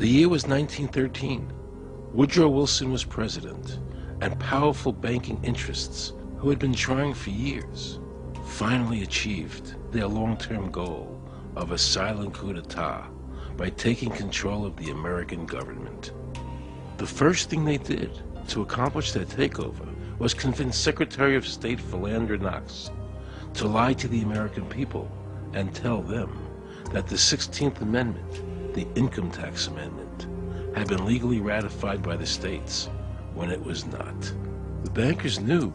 The year was 1913. Woodrow Wilson was president, and powerful banking interests, who had been trying for years, finally achieved their long-term goal of a silent coup d'etat by taking control of the American government. The first thing they did to accomplish their takeover was convince Secretary of State Philander Knox to lie to the American people and tell them that the 16th Amendment, the Income Tax Amendment, had been legally ratified by the states when it was not. The bankers knew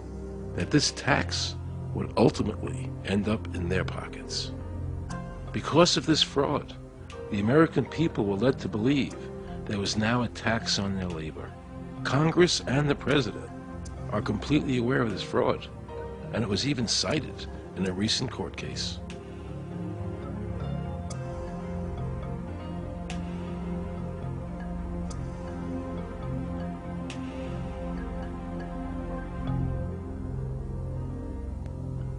that this tax would ultimately end up in their pockets. Because of this fraud, the American people were led to believe there was now a tax on their labor. Congress and the President are completely aware of this fraud, and it was even cited in a recent court case.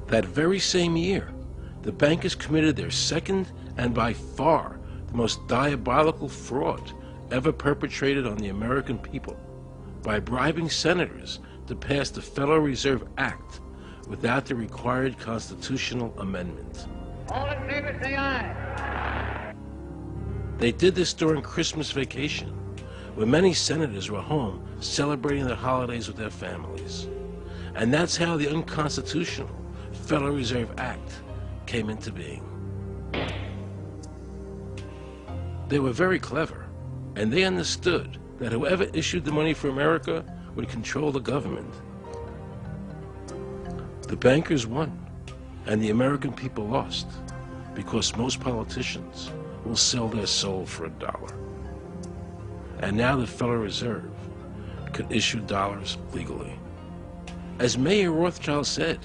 That very same year, the bankers committed their second and by far the most diabolical fraud ever perpetrated on the American people by bribing senators to pass the Federal Reserve Act without the required constitutional amendment. All in favor, say aye. They did this during Christmas vacation, when many senators were home celebrating their holidays with their families. And that's how the unconstitutional Federal Reserve Act came into being. They were very clever, and they understood that whoever issued the money for America would control the government. The bankers won, and the American people lost, because most politicians will sell their soul for $1. And now the Federal Reserve could issue dollars legally. As Mayor Rothschild said,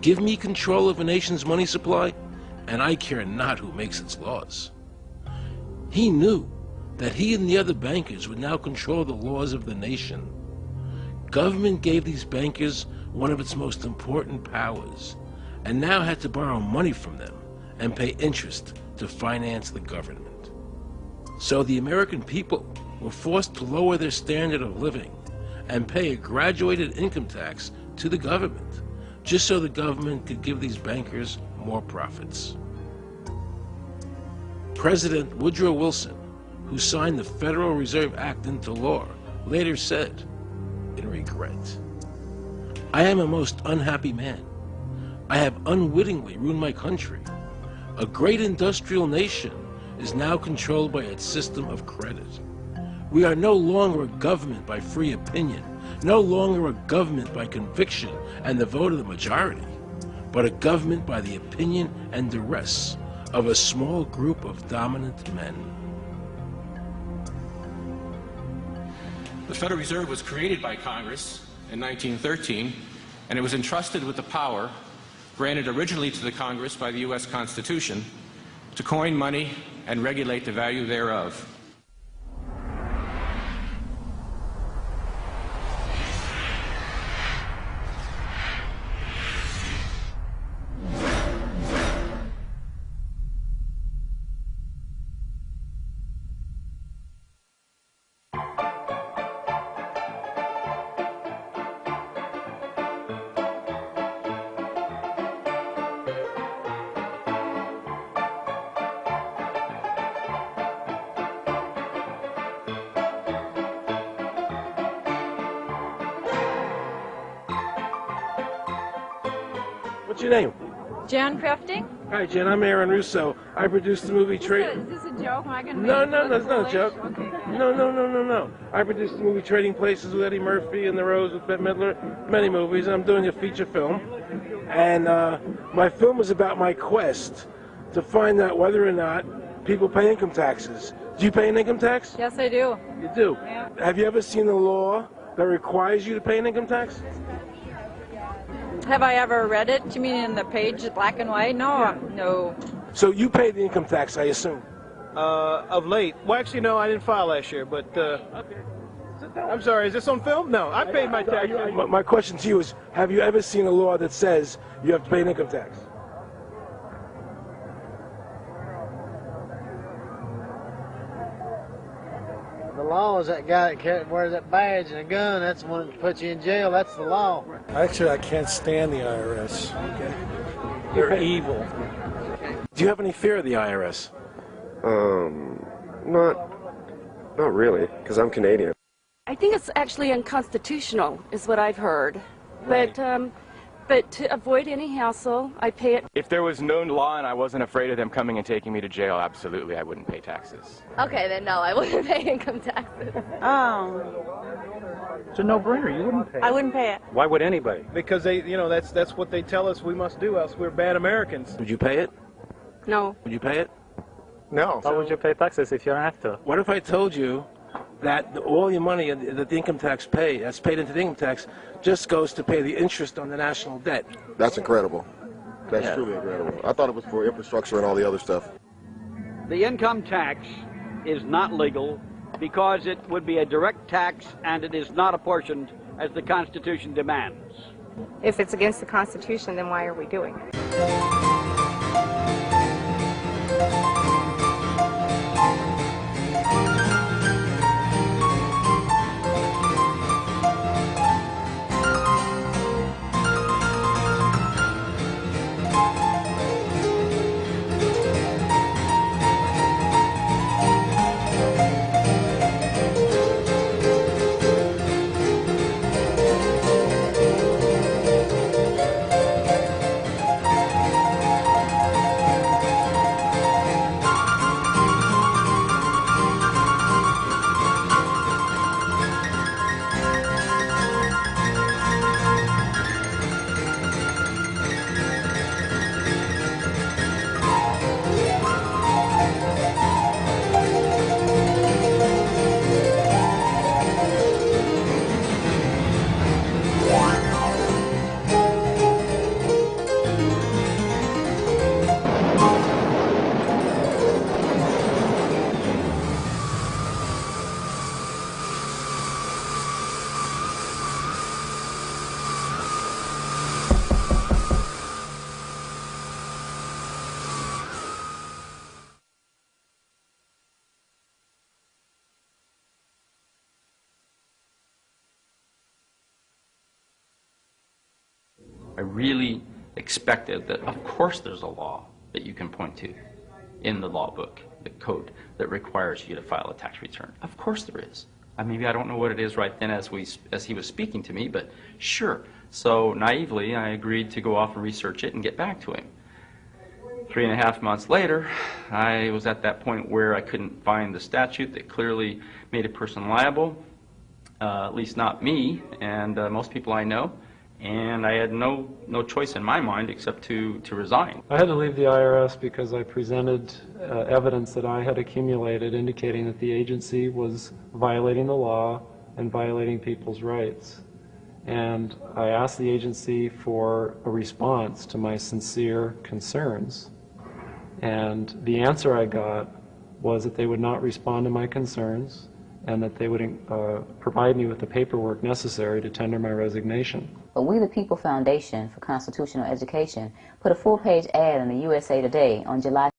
"Give me control of a nation's money supply, and I care not who makes its laws." He knew that he and the other bankers would now control the laws of the nation. Government gave these bankers one of its most important powers, and now had to borrow money from them and pay interest to finance the government. So the American people were forced to lower their standard of living and pay a graduated income tax to the government, just so the government could give these bankers more profits. President Woodrow Wilson, who signed the Federal Reserve Act into law, later said, in regret, "I am a most unhappy man. I have unwittingly ruined my country. A great industrial nation is now controlled by its system of credit. We are no longer a government by free opinion, no longer a government by conviction and the vote of the majority, but a government by the opinion and duress of a small group of dominant men." The Federal Reserve was created by Congress in 1913, and it was entrusted with the power granted originally to the Congress by the U.S. Constitution to coin money and regulate the value thereof. What's your name? Jan Crafting? Hi, Jen. I'm Aaron Russo. I produced the movie Is this a joke? Am I going to No, that's not a joke. Okay. No. I produced the movie Trading Places with Eddie Murphy and The Rose with Bette Midler, many movies. I'm doing a feature film. And my film is about my quest to find out whether or not people pay income taxes. Do you pay an income tax? Yes, I do. You do? Yeah. Have you ever seen a law that requires you to pay an income tax? Have I ever read it? You mean in the page, black and white? No, Yeah. no. So you pay the income tax, I assume? Of late. Well, actually, no, I didn't file last year, but Okay. I'm sorry, is this on film? No, I paid my taxes. My question to you is, have you ever seen a law that says you have to pay an income tax? law is that guy that wears that badge and a gun. That's the one that puts you in jail. That's the law. Actually, I can't stand the IRS. They're evil. Do you have any fear of the IRS? Not really, because I'm Canadian. I think it's actually unconstitutional, is what I've heard. But to avoid any hassle, I pay it. If there was no law and I wasn't afraid of them coming and taking me to jail, absolutely, I wouldn't pay taxes. Okay, then no, I wouldn't pay income taxes. It's a no-brainer. You wouldn't pay. I wouldn't pay it. Why would anybody? Because that's what they tell us we must do, else we're bad Americans. Would you pay it? No. Would you pay it? No. Why would you pay taxes if you don't have to? What if I told you that all your money that the income tax that's paid into the income tax just goes to pay the interest on the national debt? That's incredible. That's truly incredible. I thought it was for infrastructure and all the other stuff. The income tax is not legal because it would be a direct tax and it is not apportioned as the Constitution demands. If it's against the Constitution, then why are we doing it? I really expected that, of course, there's a law that you can point to in the law book, the code, that requires you to file a tax return. Of course there is. Maybe I don't know what it is right then as he was speaking to me, but sure. So naively, I agreed to go off and research it and get back to him. 3.5 months later, I was at that point where I couldn't find the statute that clearly made a person liable, at least not me and most people I know. And I had no choice in my mind except to resign. I had to leave the IRS because I presented evidence that I had accumulated indicating that the agency was violating the law and violating people's rights. And I asked the agency for a response to my sincere concerns. And the answer I got was that they would not respond to my concerns and that they would provide me with the paperwork necessary to tender my resignation. But We the People Foundation for Constitutional Education put a full-page ad in the USA Today on July